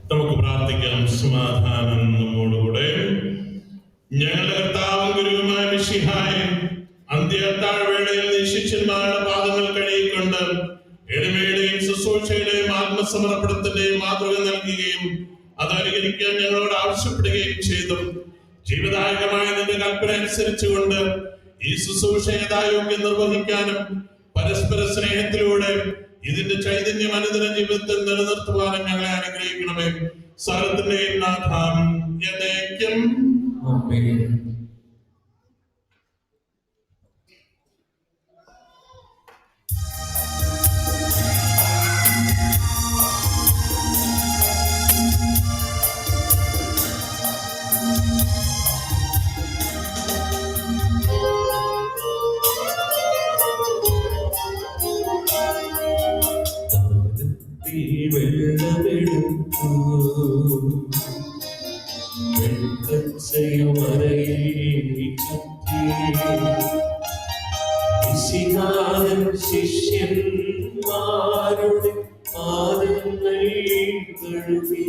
നമുക്ക് പ്രാർത്ഥിക്കാം. സമാധാനം നമ്മോടുകൂടെ. ഞങ്ങളുടെ കർത്താവും ഗുരുവുമായ മിശിഹായെ, അന്ത്യത്താഴ്വേളയിൽ ശിഷ്യന്മാരുടെ പാദങ്ങൾ കഴുകിക്കൊണ്ട് എളിമയുടെയും ശുശ്രൂഷയുടെയും ആത്മസമർപ്പണത്തിന്റെയും മാതൃക നൽകുകയും അത് അനുകരിക്കാൻ ഞങ്ങളോട് ആവശ്യപ്പെടുകയും ചെയ്തു. ജീവദായകമായ നിന്റെ കൽപ്പന അനുസരിച്ചുകൊണ്ട് ഈ ശുശ്രൂഷ യഥായോഗ്യം നിർവഹിക്കാനും പരസ്പര സ്നേഹത്തിലൂടെ ഇതിന്റെ ചൈതന്യം അനുദിന ജീവിതത്തിൽ നിലനിർത്തുവാനും ഞങ്ങളെ അനുഗ്രഹിക്കണമേ. സർവ്വത്തിന്റെയും നാഥാം എന്നേക്കും ആമേൻ. ശിഷ്യന്മാരുടെ പാദങ്ങൾ കഴുകി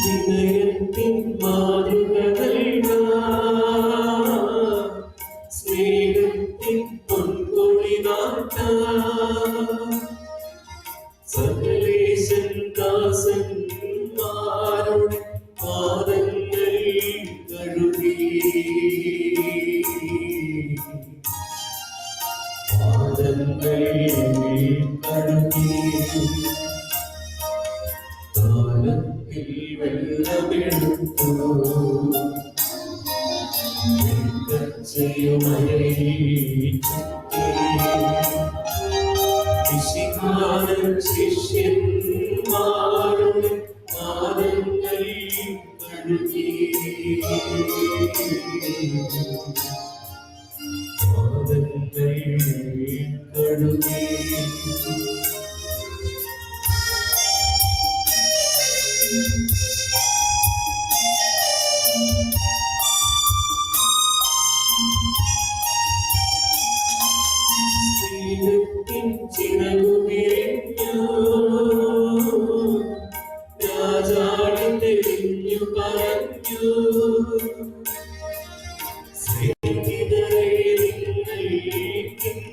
വിനയത്തിൻ മാതൃകകൾ സ്നേഹത്തിൻ പൊൻകൊടി നാട്ട സകലേശൻ ദാസന്മാരുടെ പാദങ്ങൾ കഴുകി പാദങ്ങൾ കഴുകി കാലത്തിൽ വെള്ളമെടുത്തു ശിഷ്യന്മാരുടെ പാദങ്ങൾ കഴുകി പാദങ്ങൾ കഴുകി രാജാവിന്റെ പറഞ്ഞു സ്നേഹിതരെ നിങ്ങൾക്കിന്നു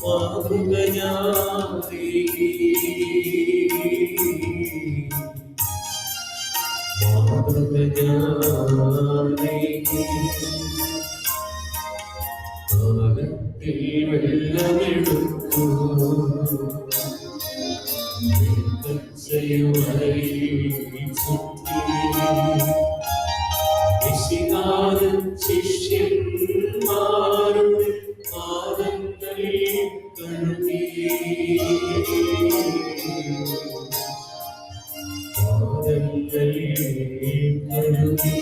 മാതൃക കാലത്തിൽ വെള്ളമെടുത്തു ശിഷ്യന്മാരുടെ പാദങ്ങൾ കഴുകി പാദങ്ങൾ കഴുകി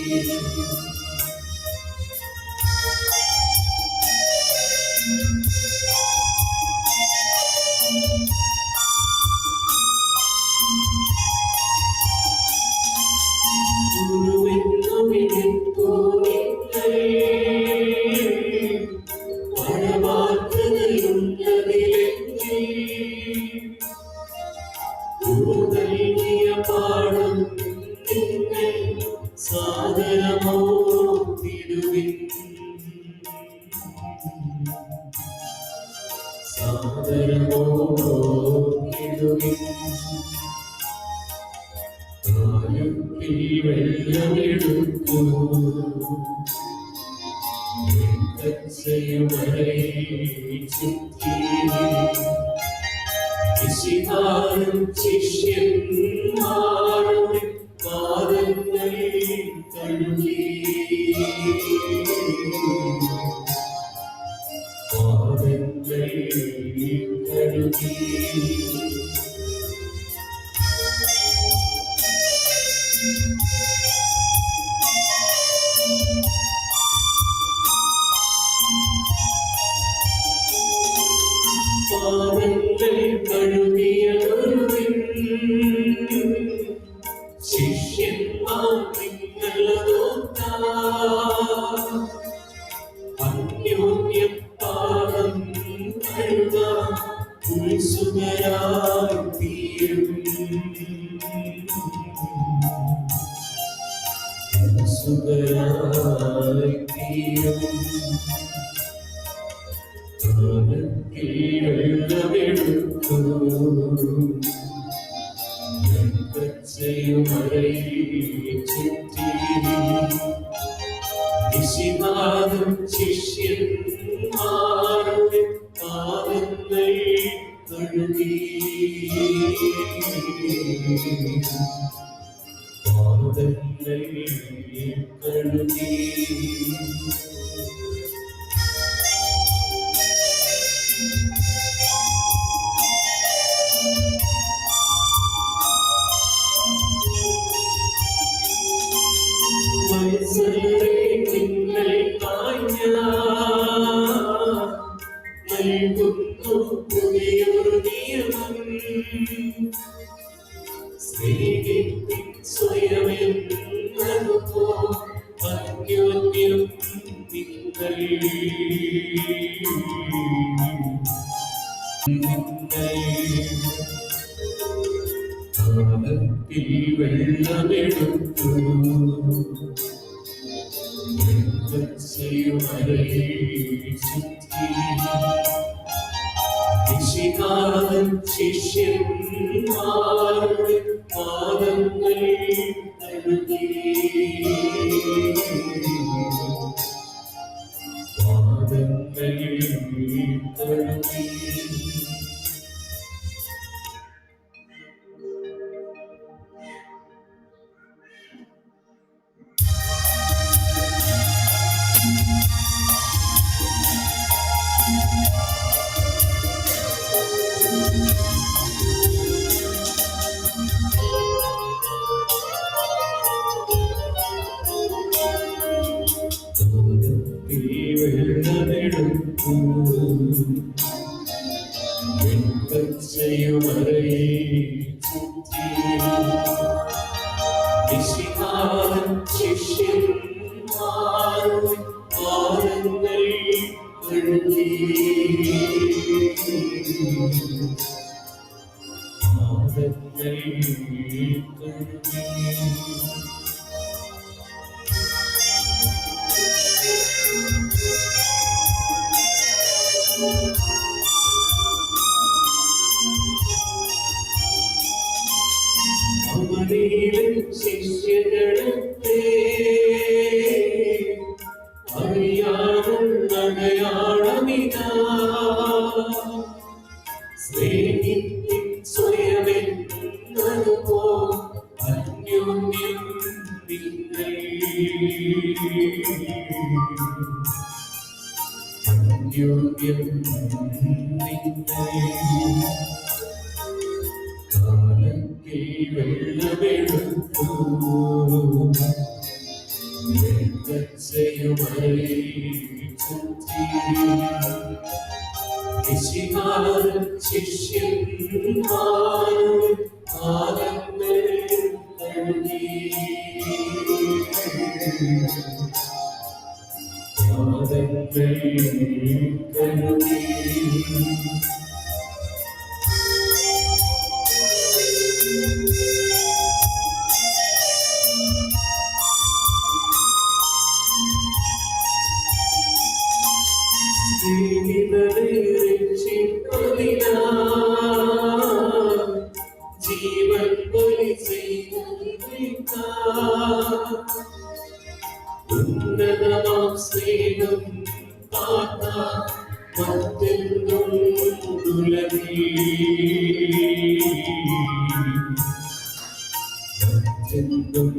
വെള്ളമെടുത്തു ശിഷ്യന്മാരുടെ പാദങ്ങൾ കഴുകി പാദങ്ങൾ കഴുകി പാദങ്ങൾ കഴുകിയതൊരുവിൻ ശിഷ്യന്മാർ നിങ്ങളതോർത്താൽ അന്യോന്യം പാദം കഴുകാൻ ഉത്സുകരായി തീരും. ഉത്സുകരായി തീരും. കാലത്തിൽ വെള്ളമെടുത്തു പച്ചയുമറയിൽ ചുറ്റി വിശിനാഥൻ ശിഷ്യന്മാരുടെ പാദങ്ങൾ കഴുകി. പാദങ്ങൾ കഴുകി. വത്സലരെ നിങ്ങൾക്കായി ഞാൻ നൽകുന്നു പുതിയൊരു നിയമം. സ്നേഹിപ്പിൻ സ്വയമെന്നതുപോലെ അന്യോന്യം നിങ്ങൾ. കാലത്തിൽ വെള്ളമെടുത്തു പച്ചയുമറയിൽ ചുറ്റി വിശിനാഥൻ ശിഷ്യന്മാരുടെ പാദങ്ങൾ കഴുകി. പാദങ്ങൾ കഴുകി. വെള്ളമെടുത്തു വെൺപച്ചയുമറയിൽ ചുറ്റി വിശിനാഥൻ ശിഷ്യന്മാരുടെ പാദങ്ങൾ കഴുകി. പാദങ്ങൾ കഴുകി. അവനിലെ ശിഷ്യഗണത്തെ അറിയാനുള്ള അടയാളമിതാ. സ്നേഹിപ്പിൻ സ്വയമെന്നതുപോലെ അന്യോന്യം നിങ്ങൾ. അന്യോന്യം നിങ്ങൾ. കാലത്തിൽ വെള്ളമെടുത്തു പച്ചയുമറയിൽ ചുറ്റി വിശിനാഥൻ ശിഷ്യന്മാരുടെ പാദങ്ങൾ കഴുകി. പാദങ്ങൾ കഴുകി. സ്നേഹിതരെ രക്ഷിപ്പതിനായി ജീവൻ ബലി ചെയ്തിരിക്കാം. ഉന്നതമാം സ്നേഹം താത്താൻ മറ്റെന്തും മറ്റെന്തും